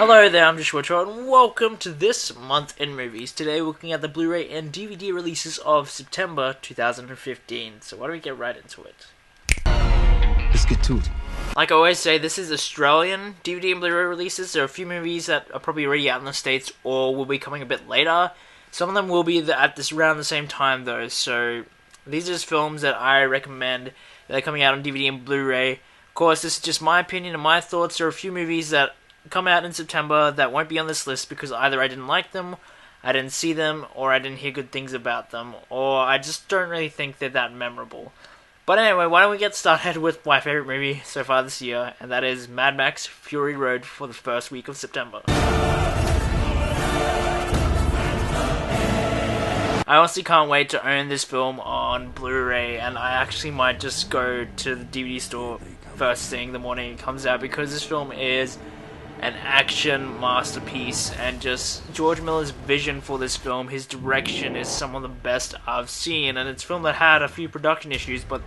Hello there, I'm Joshua and welcome to this month in movies. Today we're looking at the Blu-ray and DVD releases of September 2015. So why don't we get right into it? Let's get to it. Like I always say, this is Australian DVD and Blu-ray releases. There are a few movies that are probably already out in the States or will be coming a bit later. Some of them will be at this around the same time though, so these are just films that I recommend that are coming out on DVD and Blu-ray. Of course, this is just my opinion and my thoughts. There are a few movies that come out in September that won't be on this list because either I didn't like them, I didn't see them, or I didn't hear good things about them, or I just don't really think they're that memorable. But anyway, why don't we get started with my favourite movie so far this year, and that is Mad Max Fury Road for the first week of September. I honestly can't wait to own this film on Blu-ray, and I actually might just go to the DVD store first thing the morning it comes out, because this film is an action masterpiece, and just George Miller's vision for this film, his direction is some of the best I've seen, and it's a film that had a few production issues, but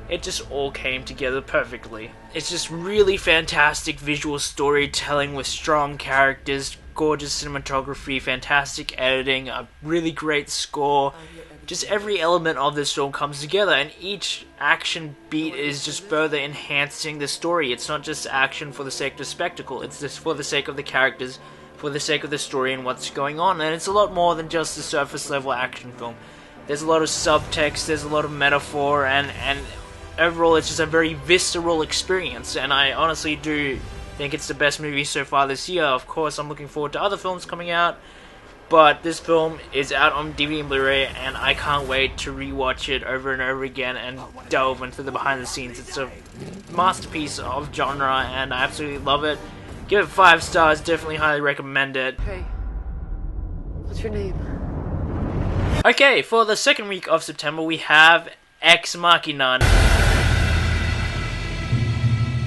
it just all came together perfectly. It's just really fantastic visual storytelling with strong characters, gorgeous cinematography, fantastic editing, a really great score. Just every element of this film comes together, and each action beat is just further enhancing the story. It's not just action for the sake of spectacle, it's just for the sake of the characters, for the sake of the story and what's going on, and it's a lot more than just a surface level action film. There's a lot of subtext, there's a lot of metaphor, and overall it's just a very visceral experience, and I honestly do think it's the best movie so far this year. Of course, I'm looking forward to other films coming out, but this film is out on DVD and Blu-ray, and I can't wait to rewatch it over and over again and delve into the behind the scenes. It's a masterpiece of genre, and I absolutely love it. Give it 5 stars, definitely highly recommend it. Hey, what's your name? Okay, for the second week of September, we have Ex Machina.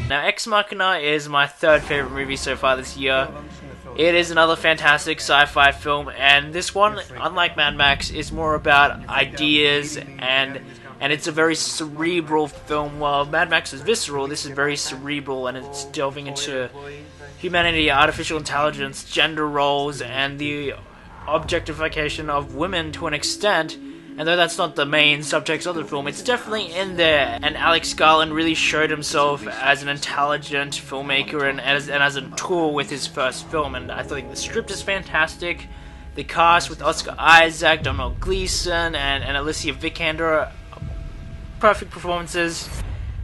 Now, Ex Machina is my third favorite movie so far this year. It is another fantastic sci-fi film, and this one, unlike Mad Max, is more about ideas, and it's a very cerebral film. While Mad Max is visceral, this is very cerebral, and it's delving into humanity, artificial intelligence, gender roles, and the objectification of women to an extent. And though that's not the main subtext of the film, it's definitely in there. And Alex Garland really showed himself as an intelligent filmmaker and as a tool with his first film. And I think the script is fantastic. The cast with Oscar Isaac, Donald Gleason, and Alicia Vikander, perfect performances.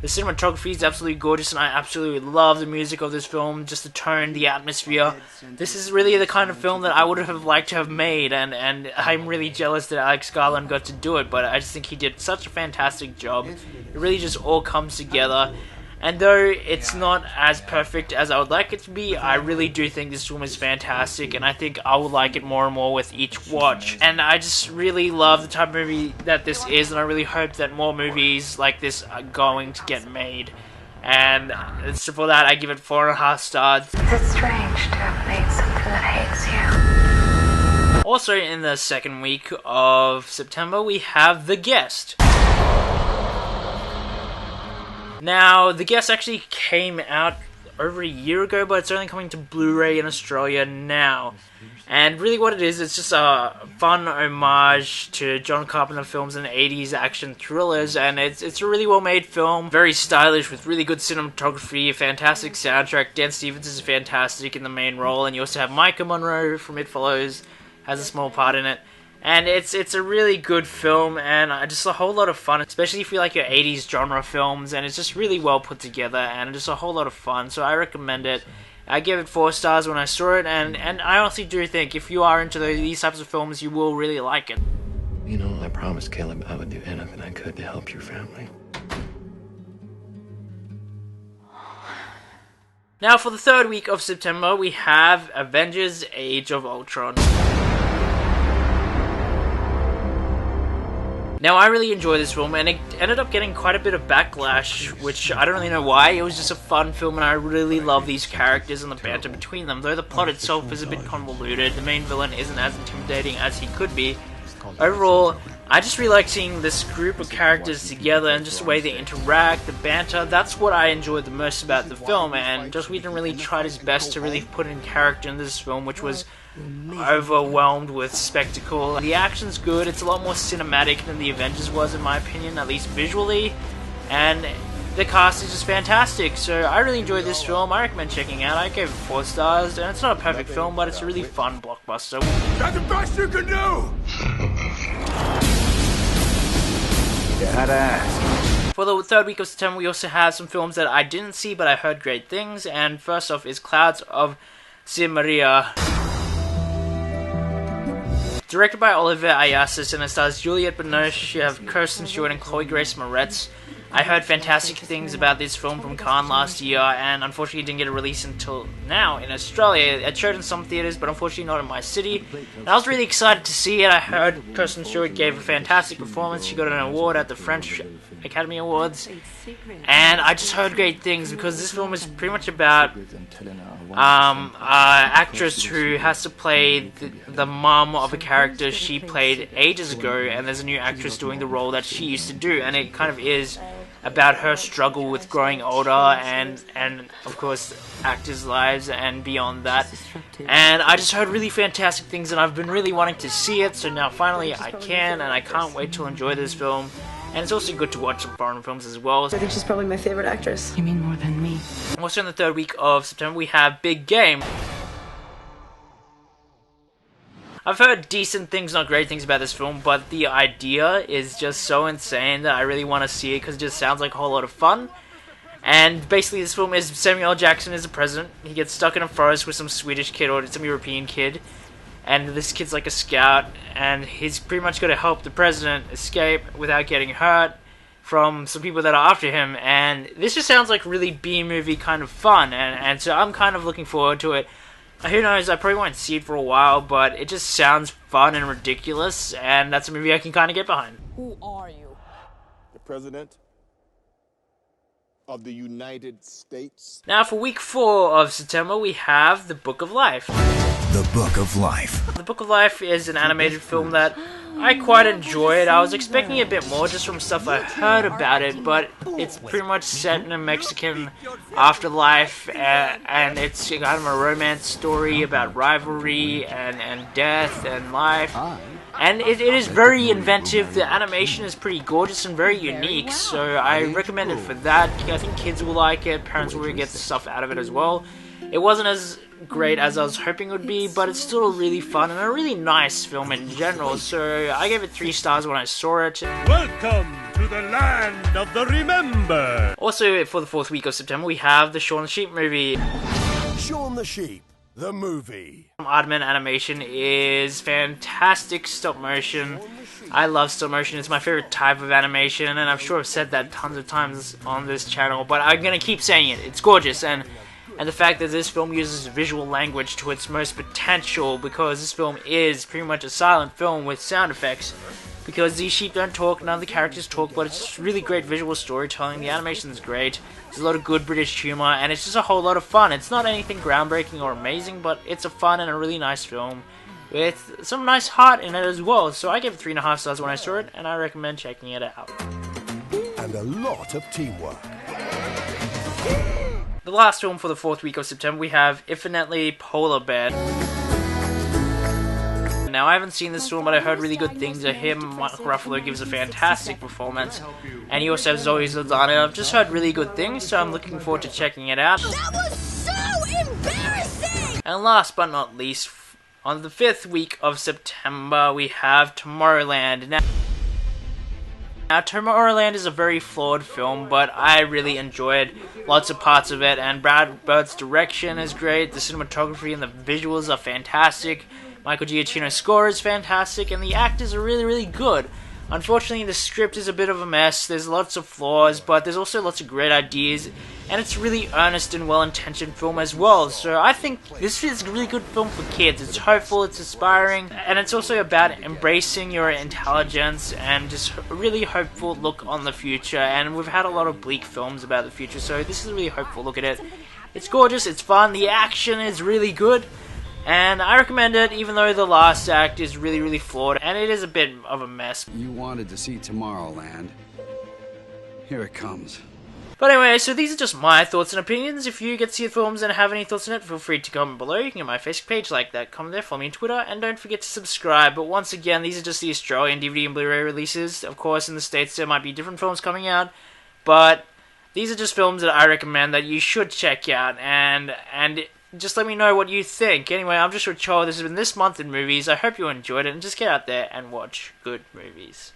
The cinematography is absolutely gorgeous, and I absolutely love the music of this film, just the tone, the atmosphere. This is really the kind of film that I would have liked to have made, and I'm really jealous that Alex Garland got to do it, but I just think he did such a fantastic job. It really just all comes together, and though it's not as perfect as I would like it to be, I really do think this film is fantastic, and I think I will like it more and more with each watch. And I just really love the type of movie that this is, and I really hope that more movies like this are going to get made. And so for that, I give it 4.5 stars. Is it strange to have made something that hates you? Also in the second week of September, we have The Guest. Now, The Guest actually came out over a year ago, but it's only coming to Blu-ray in Australia now. And really what it is, it's just a fun homage to John Carpenter films and 80s action thrillers, and it's a really well-made film, very stylish with really good cinematography, a fantastic soundtrack. Dan Stevens is fantastic in the main role, and you also have Micah Monroe from It Follows, has a small part in it. And it's a really good film, and just a whole lot of fun, especially if you like your 80s genre films, and it's just really well put together, and just a whole lot of fun, so I recommend it. I gave it 4 stars when I saw it, and I honestly do think if you are into these types of films, you will really like it. You know, I promised Caleb I would do anything I could to help your family. Now, for the third week of September, we have Avengers Age of Ultron. Now, I really enjoyed this film, and it ended up getting quite a bit of backlash, which I don't really know why. It was just a fun film, and I really love these characters and the banter between them. Though the plot itself is a bit convoluted, the main villain isn't as intimidating as he could be. Overall, I just really like seeing this group of characters together and just the way they interact, the banter. That's what I enjoyed the most about the film, and Joss Whedon really tried his best to really put in character in this film, which was overwhelmed with spectacle. The action's good, it's a lot more cinematic than the Avengers was in my opinion, at least visually, and the cast is just fantastic. So I really enjoyed this film. I recommend checking it out. I gave it 4 stars, and it's not a perfect film, but it's a really fun blockbuster. That's the best you can do! You had to ask. For the 3rd week of September, we also have some films that I didn't see, but I heard great things. And first off is Clouds of Samaria. Directed by Oliver Ayasis, and it stars Juliette Binoche, you have Kirsten Stewart and Chloe Grace Moretz. I heard fantastic things about this film from Cannes last year, and unfortunately it didn't get a release until now in Australia. It showed in some theaters, but unfortunately not in my city. And I was really excited to see it. I heard Kirsten Stewart gave a fantastic performance. She got an award at the French Academy Awards. And I just heard great things, because this film is pretty much about an actress who has to play the mum of a character she played ages ago, and there's a new actress doing the role that she used to do, and it kind of is about her struggle with growing older and of course actors' lives and beyond that. And I just heard really fantastic things, and I've been really wanting to see it, so now finally I can, and I can't wait to enjoy this film. And it's also good to watch some foreign films as well. I think she's probably my favorite actress. You mean more than me? Also in the 3rd week of September we have Big Game. I've heard decent things, not great things about this film, but the idea is just so insane that I really want to see it, because it just sounds like a whole lot of fun. And basically this film is Samuel L. Jackson is the president. He gets stuck in a forest with some Swedish kid or some European kid, and this kid's like a scout, and he's pretty much got to help the president escape without getting hurt from some people that are after him. And this just sounds like really B-movie kind of fun, and so I'm kind of looking forward to it. Who knows, I probably won't see it for a while, but it just sounds fun and ridiculous, and that's a movie I can kind of get behind. Who are you? The President of the United States. Now for week 4 of September, we have The Book of Life. The Book of Life. The Book of Life is an animated film that I quite enjoyed. I was expecting a bit more just from stuff I heard about it, but it's pretty much set in a Mexican afterlife, and it's kind of a romance story about rivalry and death and life. And it is very inventive. The animation is pretty gorgeous and very unique, so I recommend it for that. I think kids will like it, parents will really get the stuff out of it as well. It wasn't as great as I was hoping it would be, but it's still really fun and a really nice film in general, so I gave it 3 stars when I saw it. Welcome to the land of the remember. Also, for the 4th week of September, we have the Shaun the Sheep movie. Shaun the Sheep, the movie. Aardman Animation is fantastic stop motion. I love stop motion. It's my favorite type of animation, and I'm sure I've said that tons of times on this channel, but I'm gonna keep saying it. It's gorgeous, and the fact that this film uses visual language to its most potential, because this film is pretty much a silent film with sound effects, because these sheep don't talk, none of the characters talk, but it's just really great visual storytelling. The animation is great, there's a lot of good British humour, and it's just a whole lot of fun. It's not anything groundbreaking or amazing, but it's a fun and a really nice film with some nice heart in it as well. So I gave it 3.5 stars when I saw it, and I recommend checking it out. And a lot of teamwork. The last film for the 4th week of September, we have Infinitely Polar Bear. Now, I haven't seen this film, but I heard really good things of him. Mark Ruffalo gives a fantastic performance, and he also has Zoe Saldana. I've just heard really good things, so I'm looking forward to checking it out. That was so embarrassing! And last but not least, on the 5th week of September, we have Tomorrowland. Now, Tomorrowland is a very flawed film, but I really enjoyed lots of parts of it, and Brad Bird's direction is great, the cinematography and the visuals are fantastic, Michael Giacchino's score is fantastic, and the actors are really, really good. Unfortunately, the script is a bit of a mess, there's lots of flaws, but there's also lots of great ideas, and it's a really earnest and well-intentioned film as well, so I think this is a really good film for kids. It's hopeful, it's aspiring, and it's also about embracing your intelligence and just a really hopeful look on the future, and we've had a lot of bleak films about the future, so this is a really hopeful look at it. It's gorgeous, it's fun, the action is really good, And I recommend it, even though the last act is really, really flawed, and it is a bit of a mess. You wanted to see Tomorrowland. Here it comes. But anyway, so these are just my thoughts and opinions. If you get to see the films and have any thoughts on it, feel free to comment below. You can get my Facebook page, like that, comment there, follow me on Twitter, and don't forget to subscribe. But once again, these are just the Australian DVD and Blu-ray releases. Of course, in the States there might be different films coming out, but these are just films that I recommend that you should check out, and just let me know what you think. Anyway, I'm just Rich This has been This Month in Movies. I hope you enjoyed it, and just get out there and watch good movies.